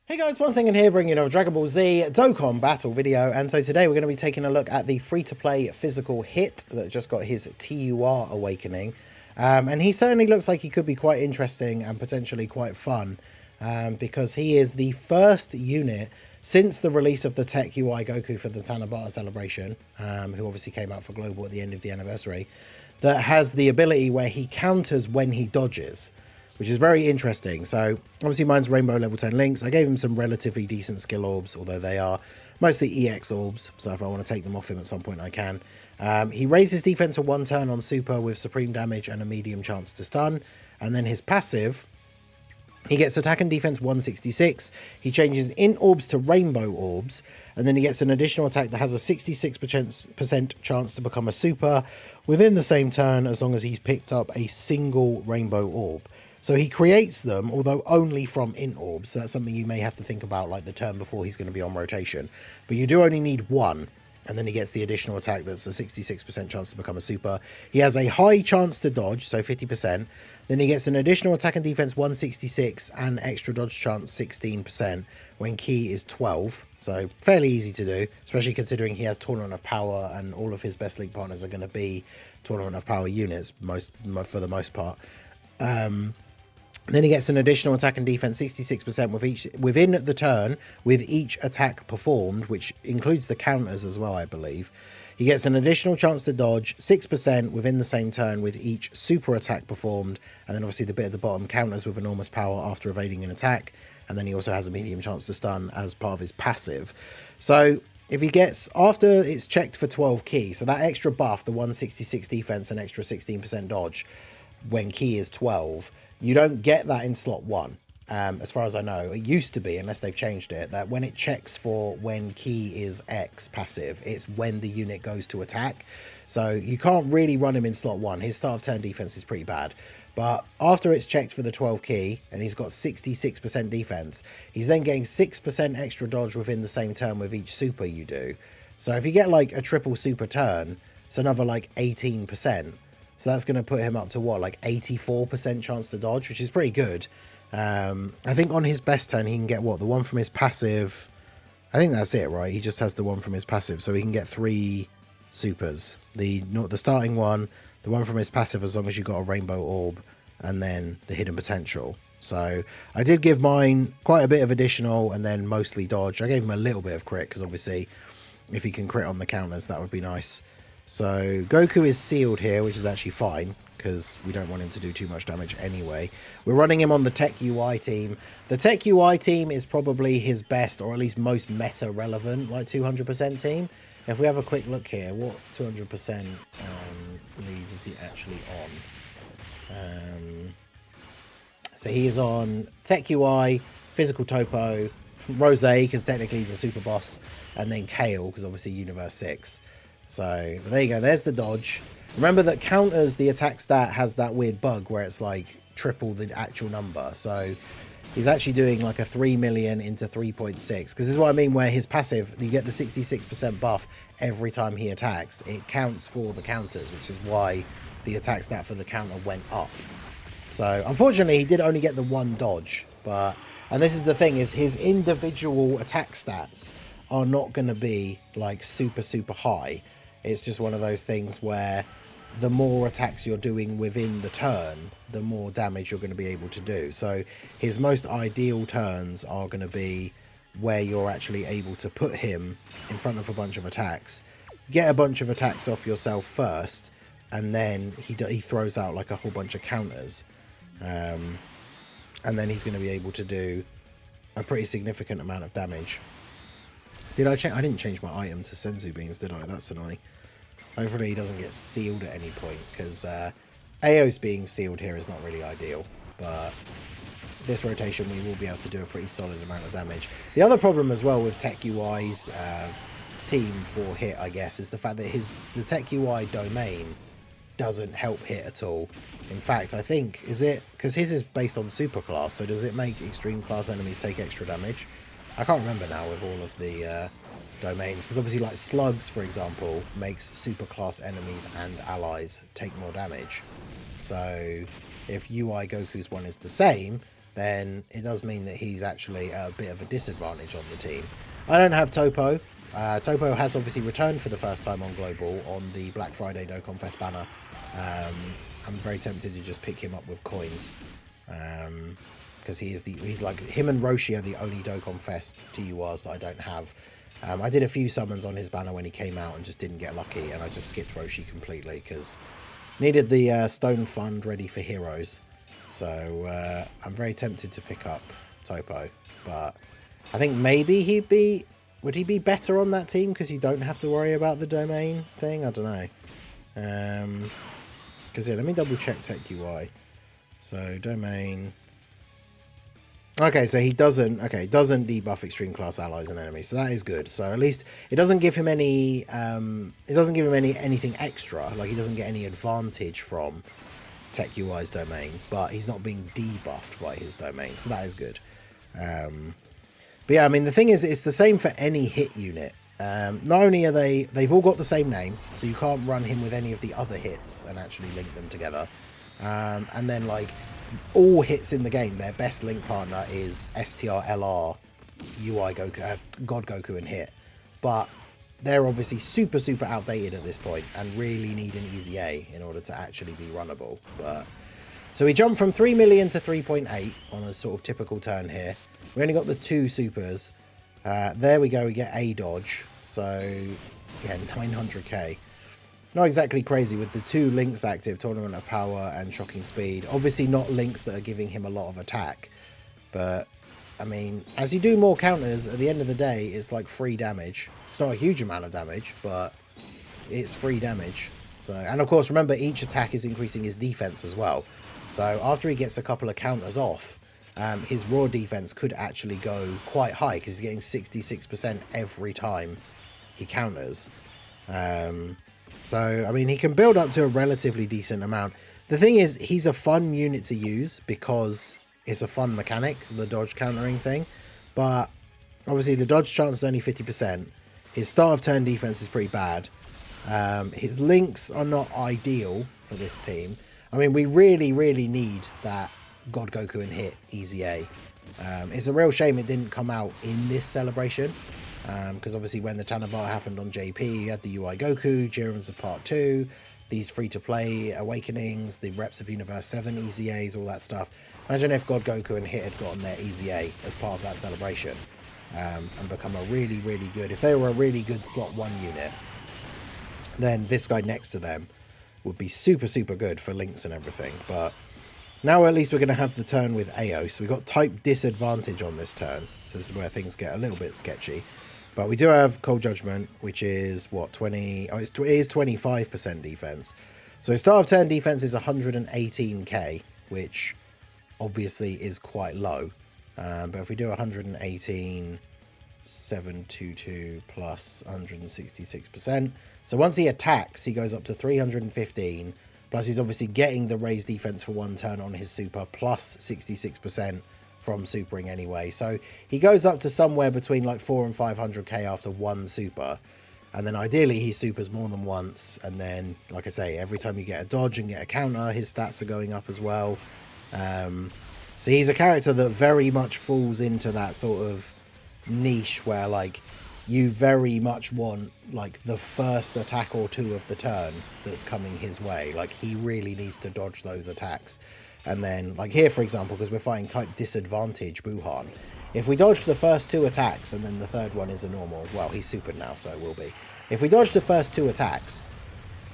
Hey guys, One Second here, bringing you another Dragon Ball Z Dokkan battle video, and so today we're going to be taking a look at the free-to-play physical Hit that just got his TUR awakening, and he certainly looks like he could be quite interesting and potentially quite fun, because he is the first unit since the release of the Tech UI Goku for the Tanabata celebration, who obviously came out for Global at the end of the anniversary, that has the ability where he counters when he dodges, which is very interesting. So obviously mine's Rainbow level 10 links. I gave him some relatively decent skill orbs, although they are mostly EX orbs. So if I want to take them off him at some point, I can. He raises defense for 1 turn on super with supreme damage and a medium chance to stun. And then his passive, he gets attack and defense 166. He changes int orbs to rainbow orbs. And then he gets an additional attack that has a 66% chance to become a super within the same turn, as long as he's picked up a single rainbow orb. So he creates them, although only from int orbs. So that's something you may have to think about, like the turn before he's going to be on rotation. But you do only need 1. And then he gets the additional attack that's a 66% chance to become a super. He has a high chance to dodge, so 50%. Then he gets an additional attack and defense 166 and extra dodge chance 16% when key is 12. So fairly easy to do, especially considering he has Tournament of Power and all of his best league partners are going to be Tournament of Power units for the most part. Then he gets an additional attack and defense 66% within the turn with each attack performed, which includes the counters as well, I believe. He gets an additional chance to dodge 6% within the same turn with each super attack performed, and then obviously the bit at the bottom counters with enormous power after evading an attack, and then he also has a medium chance to stun as part of his passive. So if he gets, after it's checked for 12 key, so that extra buff, the 166 defense and extra 16% dodge when key is 12, you don't get that in slot 1, as far as I know. It used to be, unless they've changed it, that when it checks for when key is X passive, it's when the unit goes to attack. So you can't really run him in slot 1. His start of turn defense is pretty bad. But after it's checked for the 12 key, and he's got 66% defense, he's then getting 6% extra dodge within the same turn with each super you do. So if you get like a triple super turn, it's another like 18%. So that's going to put him up to what, like 84% chance to dodge, which is pretty good. I think on his best turn, he can get what? The one from his passive. I think that's it, right? He just has the one from his passive. So he can get 3 supers. The starting one, the one from his passive, as long as you got a rainbow orb, and then the hidden potential. So I did give mine quite a bit of additional and then mostly dodge. I gave him a little bit of crit because obviously if he can crit on the counters, that would be nice. So Goku is sealed here, which is actually fine, because we don't want him to do too much damage anyway. We're running him on the Tech UI team. The Tech UI team is probably his best, or at least most meta relevant, like 200% team. If we have a quick look here, what 200% leads is he actually on? So he is on Tech UI, Physical Topo, Rose, because technically he's a super boss, and then Kale, because obviously Universe 6. So, but there you go, there's the dodge. Remember that counters, the attack stat has that weird bug where it's like triple the actual number. So he's actually doing like a 3 million into 3.6. Because this is what I mean, where his passive, you get the 66% buff every time he attacks. It counts for the counters, which is why the attack stat for the counter went up. So unfortunately, he did only get the 1 dodge. And this is the thing, is his individual attack stats are not going to be like super high. It's just one of those things where the more attacks you're doing within the turn, the more damage you're going to be able to do. So his most ideal turns are going to be where you're actually able to put him in front of a bunch of attacks, get a bunch of attacks off yourself first, and then he throws out like a whole bunch of counters. And then he's going to be able to do a pretty significant amount of damage. Did I change? I didn't change my item to Senzu Beans, did I? That's annoying. Hopefully he doesn't get sealed at any point, because Ao's being sealed here is not really ideal. But this rotation, we will be able to do a pretty solid amount of damage. The other problem as well with Tech UI's team for Hit, I guess, is the fact that the Tech UI domain doesn't help Hit at all. In fact, I think, is it, because his is based on super class, so does it make extreme class enemies take extra damage? I can't remember now with all of the domains, because obviously like Slugs, for example, makes super class enemies and allies take more damage. So if UI Goku's one is the same, then it does mean that he's actually at a bit of a disadvantage on the team. I don't have Topo. Topo has obviously returned for the first time on Global on the Black Friday Dokkan Fest banner. I'm very tempted to just pick him up with coins. Because he's like, him and Roshi are the only Dokkan Fest TURs that I don't have. I did a few summons on his banner when he came out and just didn't get lucky, and I just skipped Roshi completely because needed the Stone Fund ready for heroes. So I'm very tempted to pick up Topo, but I think maybe would he be better on that team because you don't have to worry about the domain thing? I don't know. Because yeah, let me double check Tech UI. So domain. Okay, so he doesn't debuff extreme class allies and enemies, so that is good. So at least it doesn't give him any anything extra, like he doesn't get any advantage from Tech UI's domain, but he's not being debuffed by his domain, so that is good. But yeah, I mean, the thing is, it's the same for any hit unit. Not only are they've all got the same name, so you can't run him with any of the other hits and actually link them together. And then, like, all hits in the game, their best link partner is STR, LR, UI Goku, God Goku, and Hit. But they're obviously super outdated at this point and really need an easy A in order to actually be runnable. But so we jumped from 3 million to 3.8 on a sort of typical turn here. We only got the 2 supers. There we go, we get a dodge. So yeah, 900k. Not exactly crazy with the 2 links active, Tournament of Power and Shocking Speed. Obviously not links that are giving him a lot of attack. But I mean, as you do more counters, at the end of the day, it's like free damage. It's not a huge amount of damage, but it's free damage. So, and of course, remember, each attack is increasing his defense as well. So after he gets a couple of counters off, his raw defense could actually go quite high because he's getting 66% every time he counters. So, I mean, he can build up to a relatively decent amount. The thing is, he's a fun unit to use because it's a fun mechanic, the dodge countering thing. But obviously the dodge chance is only 50%. His start of turn defense is pretty bad. His links are not ideal for this team. I mean, we really need that God Goku and Hit easy A. It's a real shame it didn't come out in this celebration. Because obviously when the Tanabata happened on JP, you had the UI Goku, Jiren's of Part 2, these free-to-play Awakenings, the Reps of Universe 7 Easy A's, all that stuff. Imagine if God Goku and Hit had gotten their Easy A as part of that celebration and become a really good... If they were a really good slot 1 unit, then this guy next to them would be super good for links and everything. But now at least we're going to have the turn with AO. So we've got type disadvantage on this turn. So this is where things get a little bit sketchy. But we do have Cold Judgment, which is, what, 20... Oh, it is 25% defense. So his start of turn defense is 118k, which obviously is quite low. But if we do 118, 722 plus 166%. So once he attacks, he goes up to 315. Plus he's obviously getting the raised defense for 1 turn on his super, plus 66% from supering anyway. So he goes up to somewhere between like 400 and 500k after 1 super. And then ideally he supers more than once. And then, like I say, every time you get a dodge and get a counter, his stats are going up as well. So he's a character that very much falls into that sort of niche where like you very much want like the first attack or 2 of the turn that's coming his way. Like he really needs to dodge those attacks. And then, like here, for example, because we're fighting type disadvantage Buhan, if we dodge the first 2 attacks and then the third one is a normal, well, he's supered now, so it will be. If we dodge the first 2 attacks,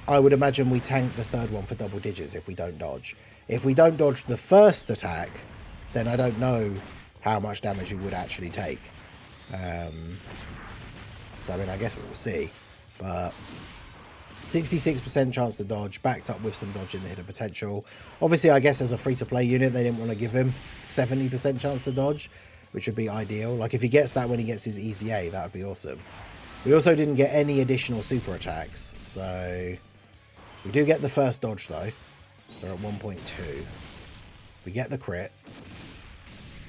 I would imagine we tank the third one for double digits if we don't dodge. If we don't dodge the first attack, then I don't know how much damage we would actually take. So, I mean, I guess we'll see. But 66% chance to dodge, backed up with some dodge in the hidden potential. Obviously, I guess as a free-to-play unit, they didn't want to give him 70% chance to dodge, which would be ideal. Like, if he gets that when he gets his Easy A, that would be awesome. We also didn't get any additional super attacks, so we do get the first dodge, though. So we're at 1.2. We get the crit.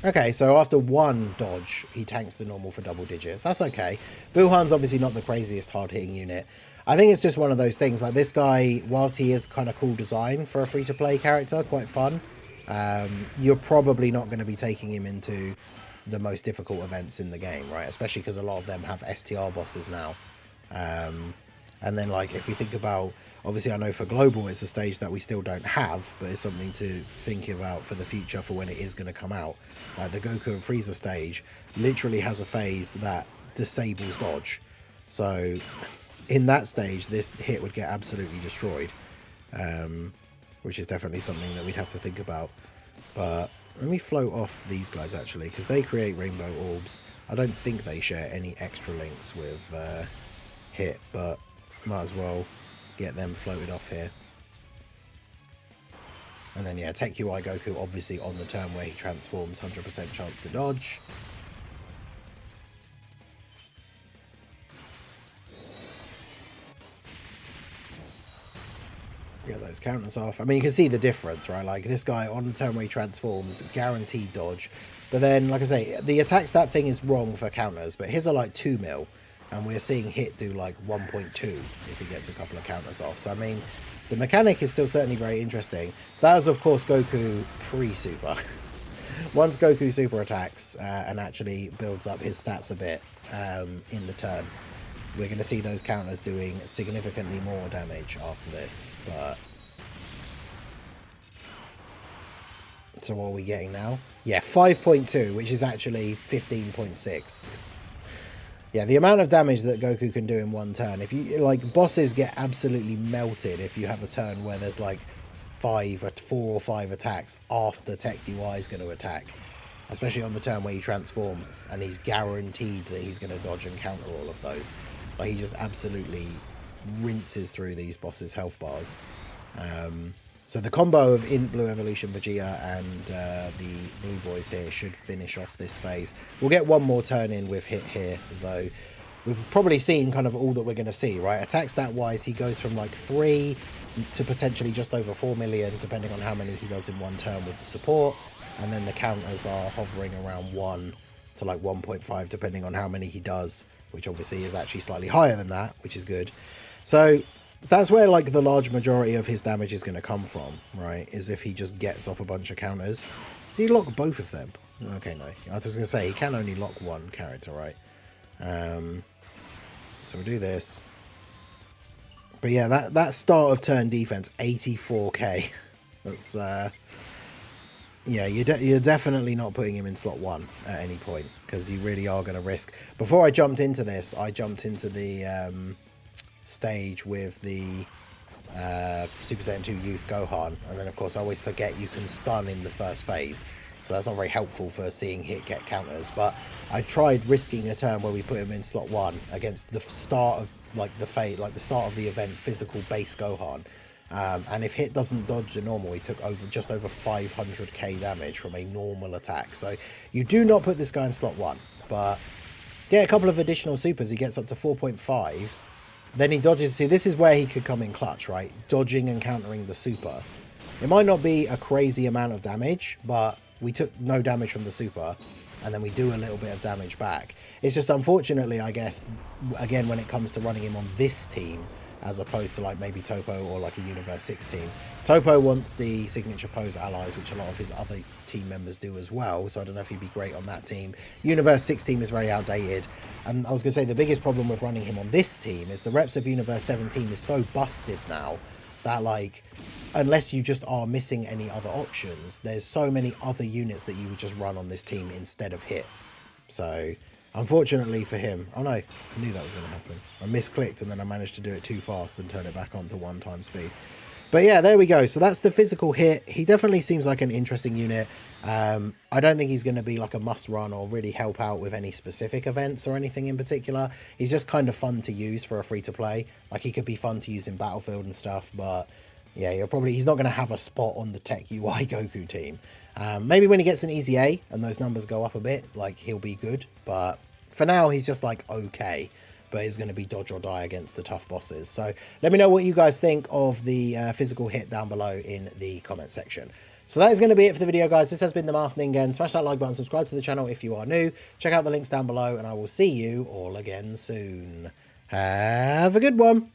Okay, so after 1 dodge, he tanks the normal for double digits. That's okay. Buhan's obviously not the craziest hard-hitting unit. I think it's just one of those things. Like, this guy, whilst he is kind of cool design for a free-to-play character, quite fun, you're probably not going to be taking him into the most difficult events in the game, right? Especially because a lot of them have STR bosses now. And then, like, if we think about, obviously I know for global it's a stage that we still don't have, but it's something to think about for the future for when it is going to come out. Like the Goku and Frieza stage literally has a phase that disables dodge. So in that stage, this hit would get absolutely destroyed, which is definitely something that we'd have to think about. But let me float off these guys, actually, because they create rainbow orbs. I don't think they share any extra links with Hit, but might as well get them floated off here. And then, yeah, Tech UI Goku, obviously on the turn where he transforms, 100% chance to dodge. Get those counters off. I mean, you can see the difference, right? Like this guy on the turn where he transforms, guaranteed dodge. But then, like I say, the attack stat thing is wrong for counters, but his are like 2 mil. And we're seeing Hit do like 1.2 if he gets a couple of counters off. So, I mean, the mechanic is still certainly very interesting. That is, of course, Goku pre-super. Once Goku super attacks and actually builds up his stats a bit in the turn, we're going to see those counters doing significantly more damage after this. But so what are we getting now? Yeah, 5.2, which is actually 15.6. Yeah, the amount of damage that Goku can do in one turn. If you, like, bosses get absolutely melted if you have a turn where there's like 4 or 5 attacks after Tech UI is going to attack. Especially on the turn where you transform and he's guaranteed that he's going to dodge and counter all of those. Like, he just absolutely rinses through these bosses' health bars. So the combo of Int Blue Evolution Vegeta and the Blue Boys here should finish off this phase. We'll get one more turn in with Hit here, though. We've probably seen kind of all that we're going to see, right? Attack stat-wise, he goes from like 3 to potentially just over 4 million, depending on how many he does in one turn with the support. And then the counters are hovering around 1 to like 1.5, depending on how many he does, which obviously is actually slightly higher than that, which is good. So that's where like the large majority of his damage is going to come from, right? Is if he just gets off a bunch of counters. Did he lock both of them? Okay, no. I was going to say, he can only lock one character, right? So we'll do this. But yeah, that start of turn defense, 84k. That's, yeah, you're definitely not putting him in slot 1 at any point, because you really are going to risk. Before I jumped into this, I jumped into the stage with the Super Saiyan 2 Youth Gohan, and then of course I always forget you can stun in the first phase, so that's not very helpful for seeing Hit get counters. But I tried risking a turn where we put him in slot 1 against the start of like the start of the event physical base Gohan, and if Hit doesn't dodge the normal, he took just over 500k damage from a normal attack. So you do not put this guy in slot 1, but get a couple of additional supers, he gets up to 4.5. Then he dodges. See, this is where he could come in clutch, right? Dodging and countering the super. It might not be a crazy amount of damage, but we took no damage from the super, and then we do a little bit of damage back. It's just, unfortunately, I guess, again, when it comes to running him on this team, as opposed to like maybe Topo or like a Universe 6 team. Topo wants the signature pose allies, which a lot of his other team members do as well, so I don't know if he'd be great on that team. Universe 6 team is very outdated, and I was going to say the biggest problem with running him on this team is the reps of Universe 7 team is so busted now that, like, unless you just are missing any other options, there's so many other units that you would just run on this team instead of Hit. So unfortunately for him, oh no, I knew that was going to happen. I misclicked and then I managed to do it too fast and turn it back on to 1 time speed. But yeah, there we go. So that's the physical Hit. He definitely seems like an interesting unit. I don't think he's going to be like a must run or really help out with any specific events or anything in particular. He's just kind of fun to use for a free to play. Like, he could be fun to use in Battlefield and stuff, but yeah, he's not going to have a spot on the Tech UI Goku team. Maybe when he gets an easy A and those numbers go up a bit, like, he'll be good. But for now, he's just like okay. But he's going to be dodge or die against the tough bosses. So let me know what you guys think of the physical Hit down below in the comment section. So that is going to be it for the video, guys. This has been the Masked Ningen. Smash that like button, subscribe to the channel if you are new. Check out the links down below, and I will see you all again soon. Have a good one.